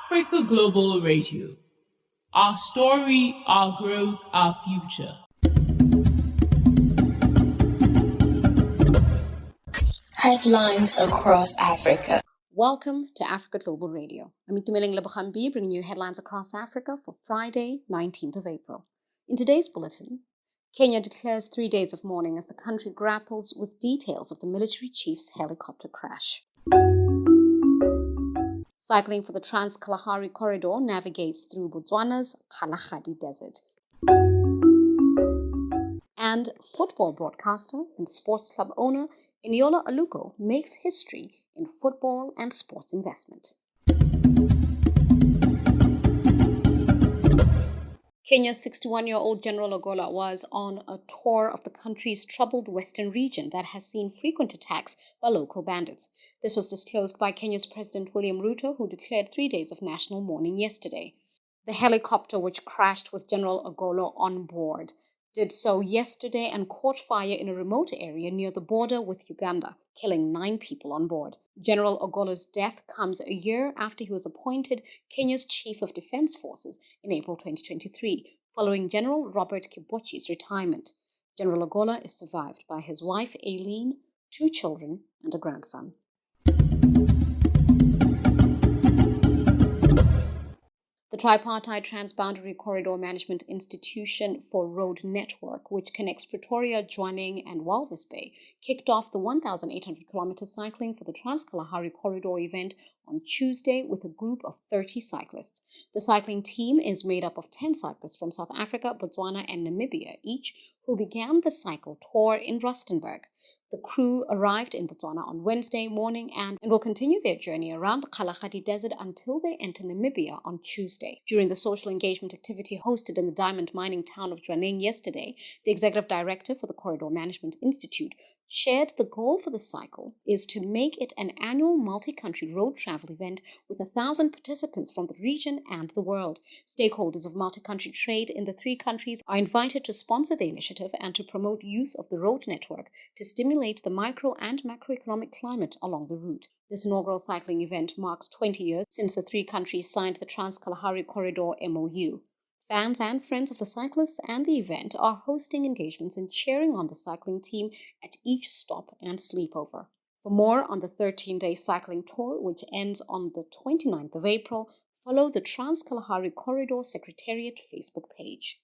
Africa Global Radio. Our story, our growth, our future. Headlines across Africa. Welcome to Africa Global Radio. I'm Itumeleng Lebogang, bringing you headlines across Africa for Friday, 19th of April. In today's bulletin, Kenya declares 3 days of mourning as the country grapples with details of the military chief's helicopter crash. Cycling for the Trans Kalahari Corridor navigates through Botswana's Kgalagadi Desert. And football broadcaster and sports club owner Eniola Aluko makes history in football and sports investment. Kenya's 61-year-old General Ogola was on a tour of the country's troubled western region that has seen frequent attacks by local bandits. This was disclosed by Kenya's President William Ruto, who declared 3 days of national mourning yesterday. The helicopter, which crashed with General Ogola on board, did so yesterday and caught fire in a remote area near the border with Uganda, killing 9 people on board. General Ogola's death comes a year after he was appointed Kenya's Chief of Defense Forces in April 2023, following General Robert Kibochi's retirement. General Ogola is survived by his wife Aileen, 2 children, and a grandson. The tripartite Transboundary Corridor Management Institution for Road Network, which connects Pretoria, Jwaneng, and Walvis Bay, kicked off the 1,800-kilometer cycling for the Trans Kalahari Corridor event on Tuesday with a group of 30 cyclists. The cycling team is made up of 10 cyclists from South Africa, Botswana, and Namibia each, who began the cycle tour in Rustenburg. The crew arrived in Botswana on Wednesday morning and will continue their journey around the Kgalagadi Desert until they enter Namibia on Tuesday. During the social engagement activity hosted in the diamond mining town of Jwaneng yesterday, the executive director for the Corridor Management Institute shared the goal for the cycle is to make it an annual multi-country road travel event with 1,000 participants from the region and the world. Stakeholders of multi-country trade in the 3 countries are invited to sponsor the initiative and to promote use of the road network to stimulate the micro and macroeconomic climate along the route. This inaugural cycling event marks 20 years since the 3 countries signed the Trans Kalahari Corridor MOU. Fans and friends of the cyclists and the event are hosting engagements and cheering on the cycling team at each stop and sleepover. For more on the 13-day cycling tour, which ends on the 29th of April, follow the Trans Kalahari Corridor Secretariat Facebook page.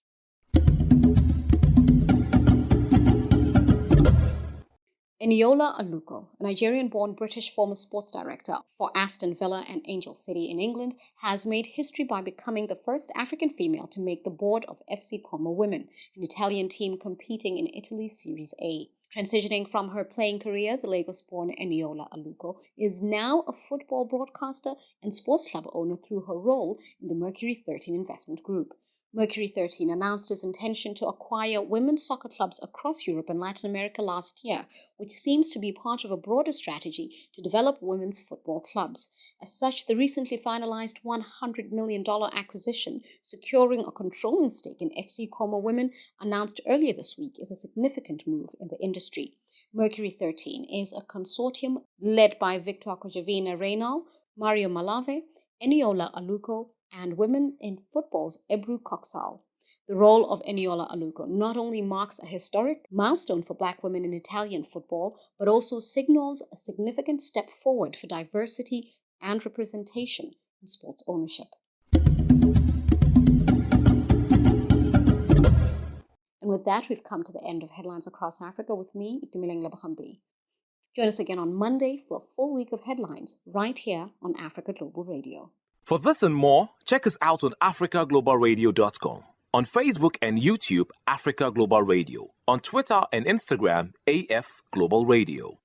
Eniola Aluko, a Nigerian-born British former sports director for Aston Villa and Angel City in England, has made history by becoming the first African female to make the board of FC Como Women, an Italian team competing in Italy's Series A. Transitioning from her playing career, the Lagos-born Eniola Aluko is now a football broadcaster and sports club owner through her role in the Mercury 13 investment group. Mercury 13 announced its intention to acquire women's soccer clubs across Europe and Latin America last year, which seems to be part of a broader strategy to develop women's football clubs. As such, the recently finalized $100 million acquisition, securing a controlling stake in FC Como Women, announced earlier this week, is a significant move in the industry. Mercury 13 is a consortium led by Victor Kojavina Reynal, Mario Malave, Eniola Aluko, and women in football's Ebru Coxal. The role of Eniola Aluko not only marks a historic milestone for Black women in Italian football, but also signals a significant step forward for diversity and representation in sports ownership. And with that, we've come to the end of Headlines Across Africa with me, Itumeleng Lebogang. Join us again on Monday for a full week of headlines right here on Africa Global Radio. For this and more, check us out on afglobalradio.com. On Facebook and YouTube, Africa Global Radio. On Twitter and Instagram, AF Global Radio.